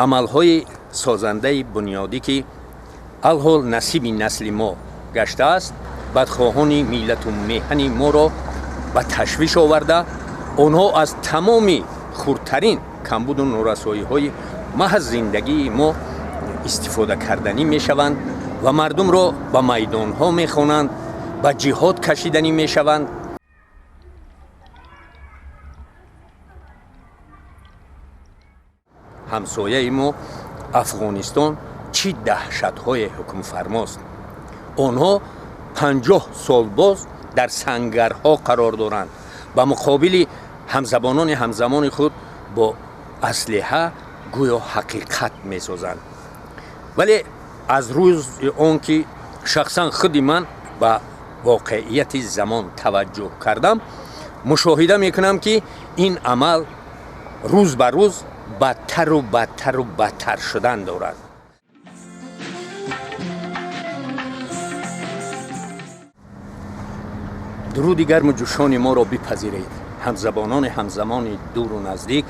амалҳои созандаи бунёдӣ ки алҳол насиби насли мо гашта бадхоҳони миллату меҳани моро ба ташвиш оварда, онҳо аз тамоми хурдтарин камбуду норасоиҳои маҳз зиндагии мо истифода карданӣ мешаванд ва мардумро ба майдонҳо мехонанд, ба ҷиҳод кашиданӣ мешаванд. ҳамсояи мо афғонистон чӣ даҳшатҳое ҳукмфармост. онҳо 50 сол боз дар сангарҳо қарор доранд, ба муқобили ҳамзабонони ҳамзамони худ бо аслиҳа гӯё ҳақиқат месозанд. вале аз рӯзи он ки шахсан худи ман ба воқеияти замон таваҷҷӯҳ кардам, мушоҳида мекунам ки ин амал рӯз ба рӯз бадтару бадтару бадтар шудан дорад. дуруди гарму ҷӯшони моро бипазиред, ҳамзабонони ҳамзамони дуру наздик,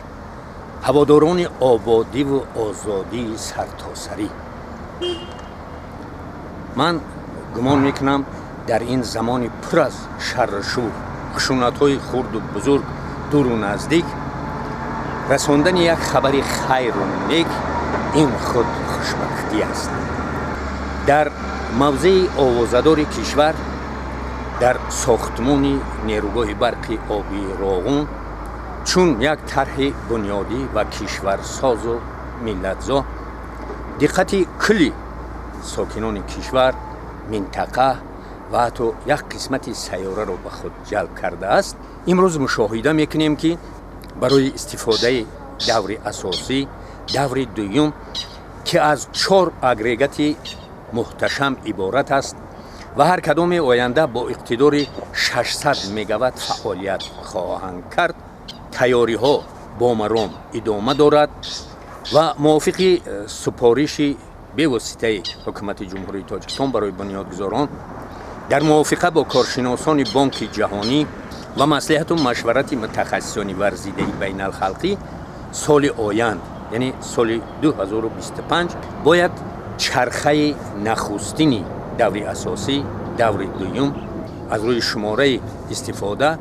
ҳаводорони ободиву озодии сартосарӣ. ман гумон мекунам дар ин замони пур аз шарру шур, хушунатҳои хурду бузург дуру наздик, расондани як хабари хайру нек ин худ хушбахтӣ аст. дар мавзеи овозадори кишвар, дар сохтмони нерӯгоҳи барқи обии Роғун, чун як тарҳи бунёдӣ ва кишварсозу миллатзо, диққати кулли сокинони кишвар, минтақа ва ҳатто як қисмати сайёраро ба худ ҷалб кардааст. имрӯз мушоҳида мекунем ки барои истифодаи даври асосӣ, даври дуюм ки аз 4 агрегати муҳташам иборат аст ва ҳар кадоми оянда бо иқтидори 600 мегаватт фаъолият хоҳанд кард, тайёриҳо бомаром идома дорад ва мувофиқи супориши бевоситаи ҳукумати ҷумҳурии Тоҷикистон барои бунёдгузорон, дар мувофиқа бо коршиносони Бонки ҷаҳонӣ ва маслиҳату машварати мутахассисони варзидаи байналхалқӣ, соли оянд, яъне соли 2025 бояд чархаи нахустини даври асосӣ, даври дуюм, аз рӯи шумораи истифода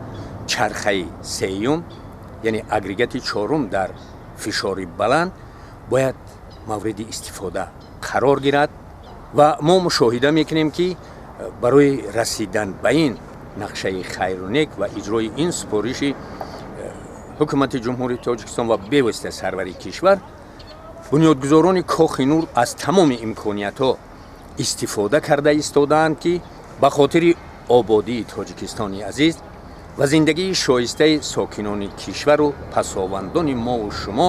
чархаи сеюм, яъне агрегати чорум дар фишори баланд бояд мавриди истифода қарор гирад ва мо мушоҳида мекунем ки барои расидан ба ин нақшаи хайрунек ва иҷрои ин супориши ҳукумати ҷумҳурии Тоҷикистон ва бевосита сарвари кишвар, бунёдгузорони Кохи Нур аз тамоми имкониятҳо истифода карда истодаанд ки ба хотири ободии Тоҷикистони азиз ва зиндагии шоистаи сокинони кишвару пасовандони мову шумо,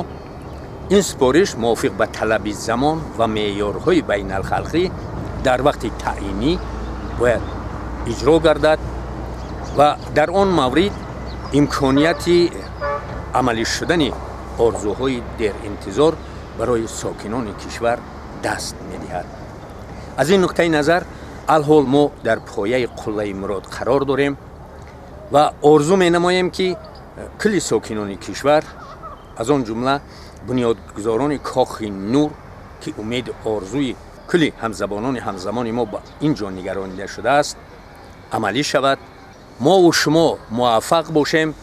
ин супориш мувофиқ ба талаби замон ва меъёрҳои байналхалқӣ дар вақти таъйинӣ бояд иҷро гардад ва дар он маврид имконияти амалӣ шудани орзуҳои деринтизор барои сокинони кишвар даст медиҳад. аз ин нуқтаи назар алҳол мо дар пояи қуллаи мурод қарор дорем ва орзу менамоем ки кулли сокинони кишвар, аз он ҷумла бунёдгузорони Кохи Нур ки умеди орзуи кулли ҳамзабонони ҳамзамони мо ба ин ҷо нигаронида шудааст, амалӣ шавад. мову шумо муваффақ бошем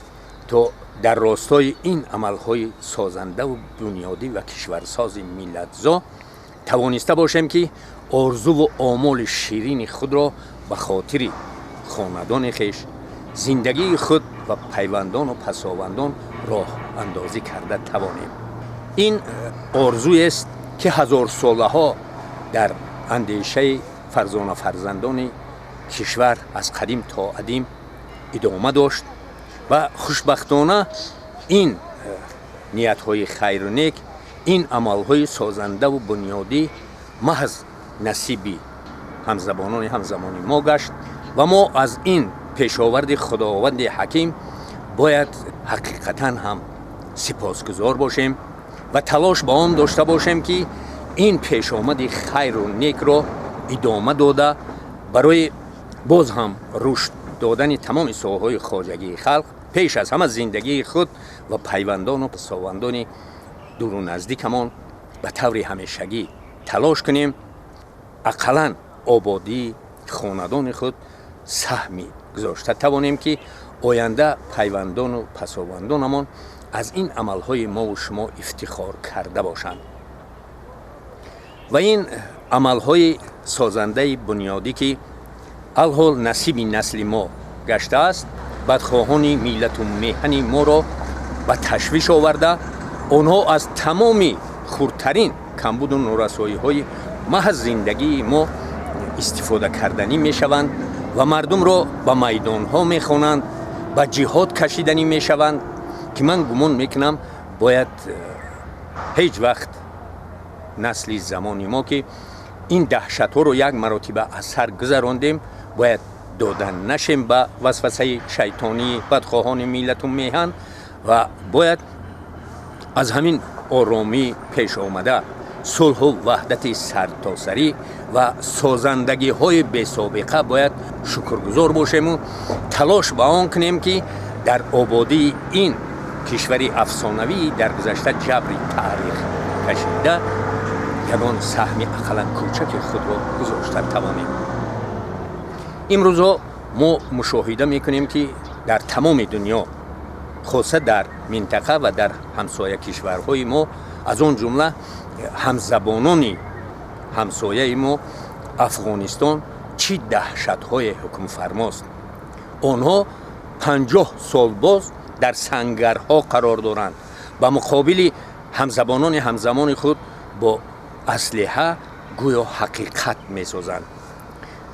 то дар ростои ин амалҳои созандаву бунёдӣ ва кишварсози миллатзо тавониста бошем ки орзуву омоли ширини худро ба хотири хонадони хеш, зиндагии худ ва пайвандону пасовандон роҳандозӣ карда тавонем. ин орзуест ки ҳазорсолаҳо дар андешаи фарзонафарзандони кишвар аз қадим то адим идома дошт ва хушбахтона ин ниятҳои хайрунек, ин амалҳои созандаву бунёдӣ маҳз насиби ҳамзабонони ҳамзамони мо гашт ва мо аз ин пешоварди худованди ҳаким бояд ҳақиқатан ҳам сипосгузор бошем ва талош ба он дошта бошем ки ин пешомади хайру некро идома дода барои боз ҳам рушд додани тамоми соҳаҳои хоҷагии халқ, пеш аз ҳама зиндагии худ ва пайвандону пасовандони дуру наздикамон به طور همیشگی تلاش کنیم اقلاً آبادی خاندان خود سهمی گذاشته توانیم که آینده پیوندان و پسابندانمان از این عملهای ما و شما افتخار کرده باشند و این عملهای سازنده بنیادی که الحال نصیب نسل ما گشته است بدخواهان میلت و میهن ما را به تشویش آورده آنها از تمام خردترین کمبود و نارسایی های محض زندگی ما استفاده کردنی می شوند و مردم را به میدان ها می خوانند به جهاد کشیدنی می شوند که من گمان میکنم باید هیچ وقت نسل زمانی ما که این دهشت ها رو یک مراتبه از سر گذراندیم باید دادن نشیم به وسوسه شیطانی بدخواهان میلت و میهن و باید از همین آرامی پیش آمده صلح و وحدت سرتاسری و سازندگی های بی سابقه باید شکرگزار باشیم و تلاش به آن کنیم که در آبادی این کشوری افسانوی در گذشته جبری تاریخ کشیده یگان سهم اقلا کوچک خود را گذاشته توانیم. امروزا ما مشاهده میکنیم که در تمام دنیا خاصه در منطقه و در همسایه کشورهای ما از آن جمله همزبانان همسایه ما افغانستان چی دهشت‌های حکم فرماست. آنها 50 سال باز در سنگرها قرار دارند و مقابل همزبانان همزمان خود با اسلحه گویا حقیقت می‌سازند.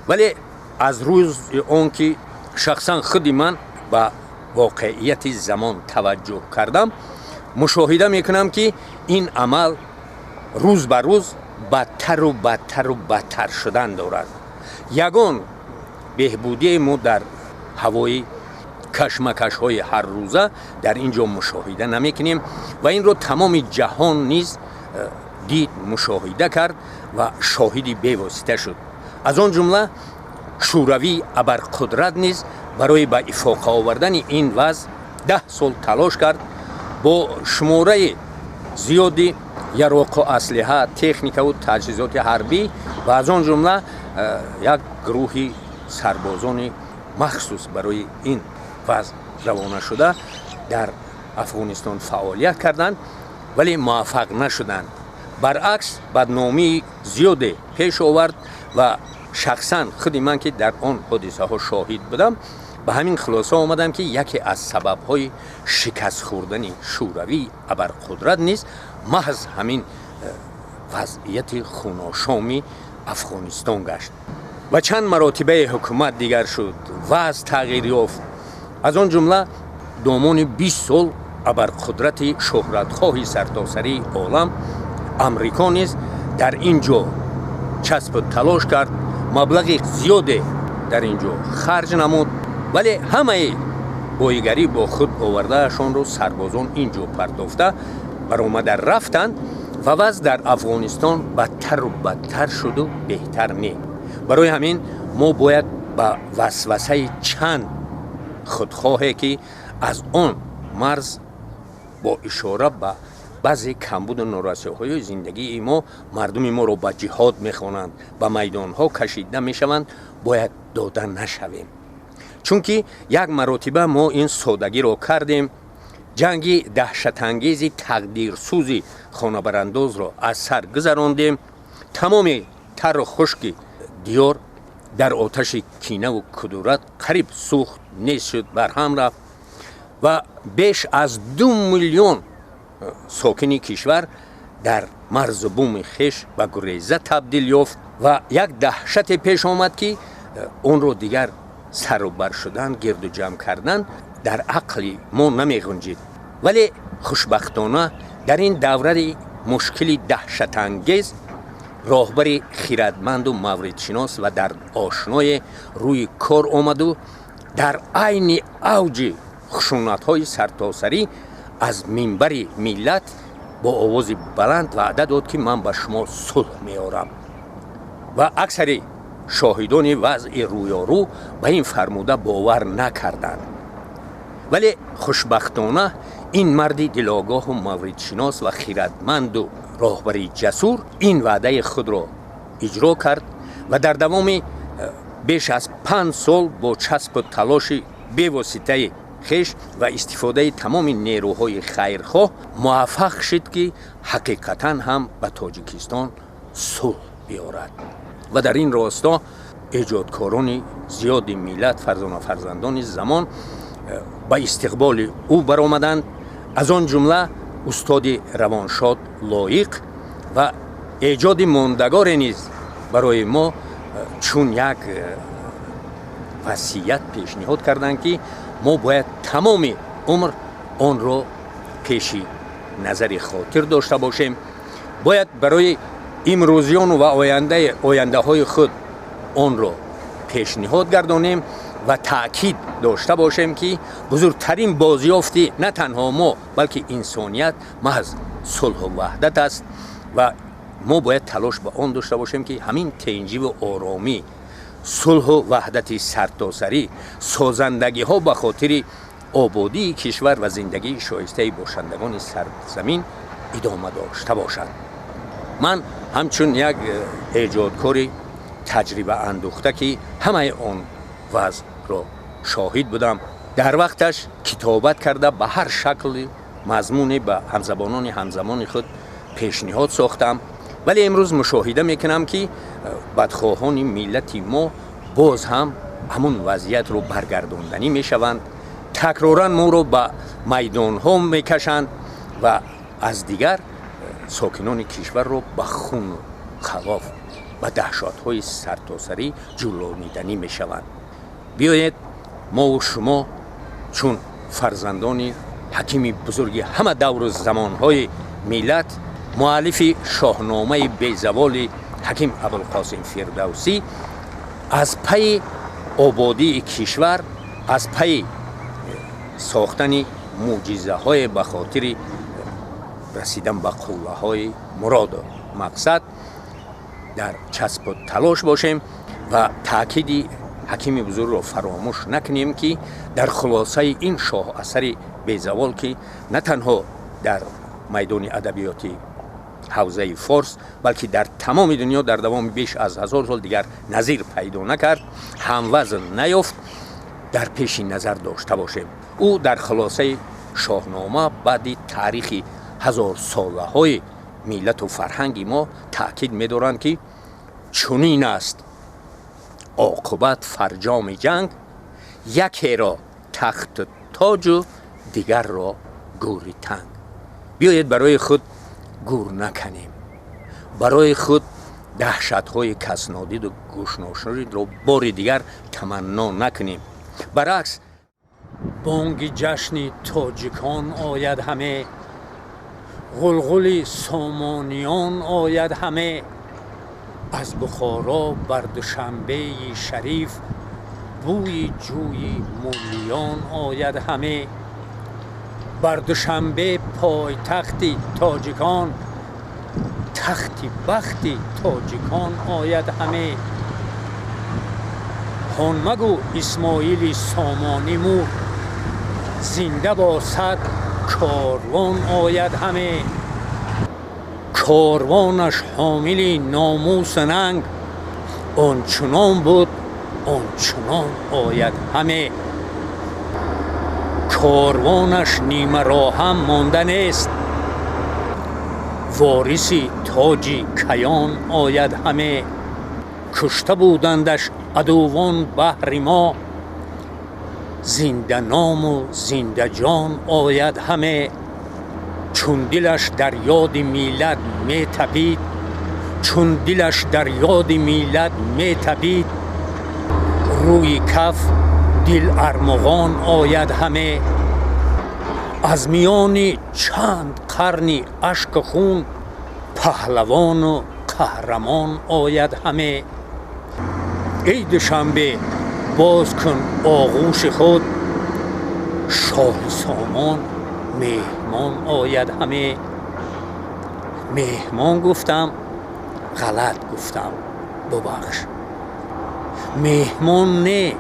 ولی از روز آن که شخصا خود من به واقعیت زمان توجه کردم مشاهده میکنم که این عمل روز به روز بدتر و بدتر و بدتر شدن دارد. یگان بهبودی ما در هوای کشمکش های هر روزه در اینجا مشاهده نمیکنیم و این رو تمام جهان نیز دید مشاهده کرد و شاهدی بی‌واسطه شد. از آن جمله شوروی ابرقدرت نیز برای به افاقه آوردن این وضع 10 سال تلاش کرد با شماره زیادی یراق و اسلحه تکنیک و تجهیزات حربی و از آن جمله یک گروهی سربازان مخصوص برای این وضع روانه شده در افغانستان فعالیت کردند ولی موفق نشدند. برعکس بدنامی زیاد پیش آورد و شخصا خود من که در آن حادثه ها شاهد بودم به همین خلاصه آمدم که یکی از سبب های شکست خوردن شوروی ابرقدرت نیست محض همین وضعیت خوناشامی افغانستان گشت و چند مراتبه حکومت دیگر شد وضع تغییر یافت. از آن جمله دامان 20 سال ابرقدرت شهرتخواه سرتاسری عالم امریکا نیز در اینجا چسب و تلاش کرد مبلغ زیاده در اینجا خرج نمود ولی همه بایگری با خود آورده شان رو سربازان اینجا پرداخته برآمده رفتند و وضع در افغانستان بدتر و بدتر شد و بهتر نه. برای همین ما باید با وسوسه چند خودخواهی که از آن مرز با اشاره به بعضی کمبود و نارسایی‌های زندگی ما مردم ما رو به جهاد می‌خوانند به میدان‌ها کشیده می‌شوند باید داده نشویم. چون که یک مرتبه ما این سادگی رو کردیم جنگی دهشت‌انگیز تقدیرسوزی خانه‌برانداز را از سر گذراندیم تمام تر و خشک دیار در آتش کینه و کدورت قریب سوخت نیست شد بر هم رفت و بیش از 2 میلیون ساکنی کشور در مرز بوم خیش و گریزه تبدیل یافت و یک دهشت پیش آمد که اون رو دیگر سر و بر شدن گرد و جمع کردن در عقل ما نمی گنجید. ولی خوشبختانه در این دوره مشکلی دهشت انگیز راهبر خیرتمند و موردشناس و در آشنای روی کار آمد و در عین اوج خشونت‌های سرتاسری از منبر ملت با آواز بلند وعده داد که من به شما صلح میارم و اکثر شاهدان وضع رویارو به این فرموده باور نکردند. ولی خوشبختانه این مردی دلاگاه و موردشناس و خیرتمند و راهبری جسور این وعده خود را اجرا کرد و در دوام بیش از 5 سال با چسب و تلاش بی‌واسطه خیش و استفاده تمام نیروهای خیرخواه موفق شد که حقیقتا هم به تاجیکستان صلح بیارد و در این راستا ایجادکاران زیاد ملت فرزندان زمان به استقبال او برآمدند. از آن جمله استاد روانشاد لایق و ایجاد ماندگار نیز برای ما چون یک وصیت پیشنهاد کردند که ما باید تمام عمر آن را پیش نظر خاطر داشته باشیم. باید برای امروزیان و آینده های خود آن را پیشنهاد گردانیم و تأکید داشته باشیم که بزرگترین بازیافتی نه تنها ما بلکه انسانیت محض صلح و وحدت است و ما باید تلاش به آن داشته باشیم که همین تنجی و آرامی، صلح و وحدت سرتاسری، سازندگی ها به خاطر آبادی کشور و زندگی شایسته باشندگان سرزمین ادامه داشته باشد. من همچون یک ایجادکار تجربه اندوخته که همه آن وضع را شاهد بودم در وقتش کتابت کرده به هر شکل مضمون به همزمان خود پیشنهاد ساختم، ولی امروز مشاهده میکنم که بدخواهان ملت ما باز هم همون وضعیت رو برگرداندنی میشوند، تکرارا ما رو به میدان ها میکشند و از دیگر ساکنان کشور رو به خون خلاف و دهشت های سرتاسری جلوانیدنی میشوند. بیایید ما و شما چون فرزندان حکیم بزرگ همه دور و زمانهای ملت، مؤلف شاهنامه بیزوال حکیم ابوالقاسم فردوسی، از پی آبادی کشور، از پی ساختن معجزه های به خاطر رسیدن به قله های مراد و مقصد در چسب و تلاش باشیم و تأکید حکیم بزرگ را فراموش نکنیم که در خلاصه این شاه اثر بیزوال که نه تنها در میدان ادبیاتی حوزه فارس بلکه در تمام دنیا در دوام بیش از 1000 سال دیگر نظیر پیدا نکرد، هموزن نیافت، در پیش نظر داشته باشیم. او در خلاصه شاهنامه بعد تاریخ 1000 ساله های ملت و فرهنگ ما تأکید می‌دارند که چنین است عاقبت فرجام جنگ، یکی را تخت تاج و دیگر را گوری تنگ. بیایید برای خود گور نکنیم، برای خود دهشت های کس نادید و گوش ناشنید را بار دیگر تمنا نکنیم. برعکس بانگ جشن تاجیکان آید همه، غلغل سامانیان آید همه، از بخارا بر دوشنبه شریف بوی جوی مولیان آید همه. بر دوشنبه پایتخت تاجیکان، تختی بختی تاجیکان آید همه. هان مگو اسماعیل سامانی مور، زنده باشد کاروان آید همه. کاروانش حامل ناموس ننگ، آنچنان بود آنچنان آید همه. کاروانش نیمه راه هم مانده نیست، وارث تاج کیان آید همه. کشته بودندش عدوان بهر ما، زنده نام و زنده جان آید همه. چون دلش در یاد میلاد می تپید، چون دلش در یاد میلاد می تپید، روی کف دل ارمغان آید همه. از میان چند قرن اشک خون، پهلوان و قهرمان آید همه. ای دوشنبه باز کن آغوش خود، شاه سامان مهمان آید همه. مهمان گفتم غلط گفتم، ببخش. مهمان نه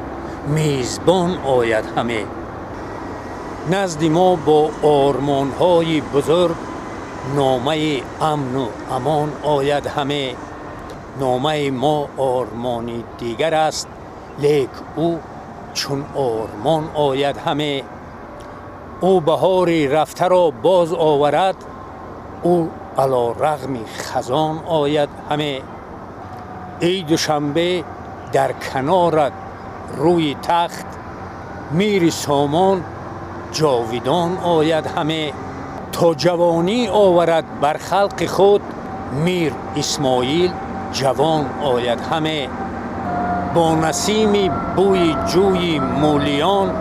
میزبان آید همه. نزد ما با آرمان‌های بزرگ نامه امن و امان آید همه. نامه ما آرمانی دیگر است، لیک او چون آرمان آید همه. او بهاری رفته را باز آورد، او علی رغم خزان آید همه. ای دوشنبه در کنارت روی تخت، میر سامان جاویدان آید همه. تا جوانی آورد بر خلق خود، میر اسماعیل جوان آید همه. با نسیم بوی جوی مولیان،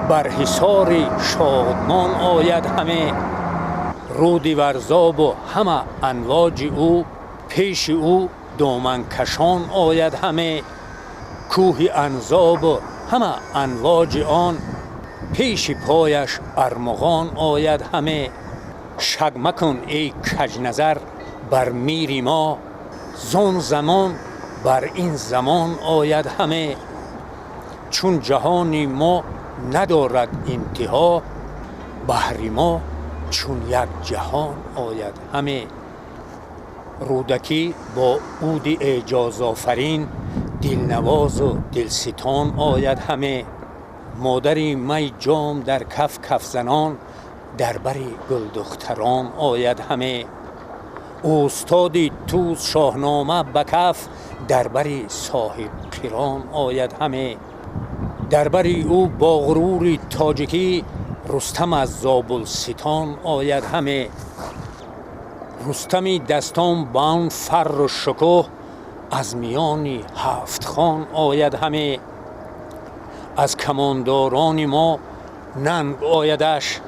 بر حصار شادمان آید همه. رود ورزاب و همه انواج او، پیش او دامن کشان آید همه. کوه انزاب و همه انواج آن، پیش پایش ارمغان آید همه. شک مکن ای کج نظر بر میری ما، زان زمان بر این زمان آید همه. چون جهانی ما ندارد انتها، بهر ما چون یک جهان آید همه. رودکی با عود اعجاز آفرین، دلنواز و دلستان آید همه. مادری می جام در کف کف زنان، در بری گل دختران آید همه. استادی توز شاهنامه به کف، در بری صاحب قران آید همه. در بری او با غروری تاجکی، رستم از زابلستان آید همه. رستمی دستان بان فر و شکوه، از میانی هفت خان آید همه. از کمانداران ما ننگ آیدش،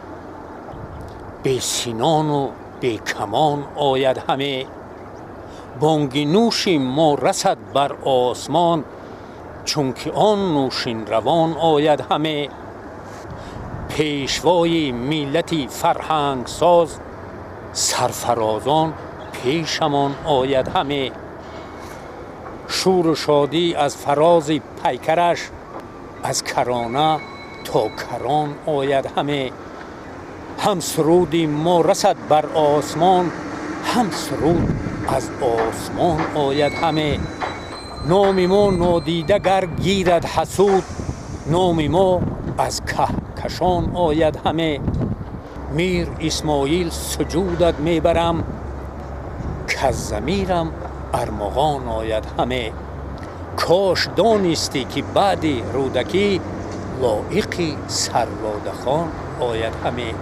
بی سینان و بی کمان آید همه. بانگ نوش ما رسد بر آسمان، چون که آن نوشین روان آید همه. پیشوای ملتی فرهنگ ساز، سرفرازان پیشمان آید همه. شور و شادی از فراز پیکرش، از کرانه تا کران آید همه. هم سرودی ما رسد بر آسمان، هم سرود از آسمان آید همه. نام ما نادیده گر گیرد حسود، نام ما از کهکشان آید همه. میر اسماعیل سجودت میبرم، کز ضمیرم ارمغان آید همه. کاش دانستی که بعد رودکی، لایق سرلاده خان آید همه.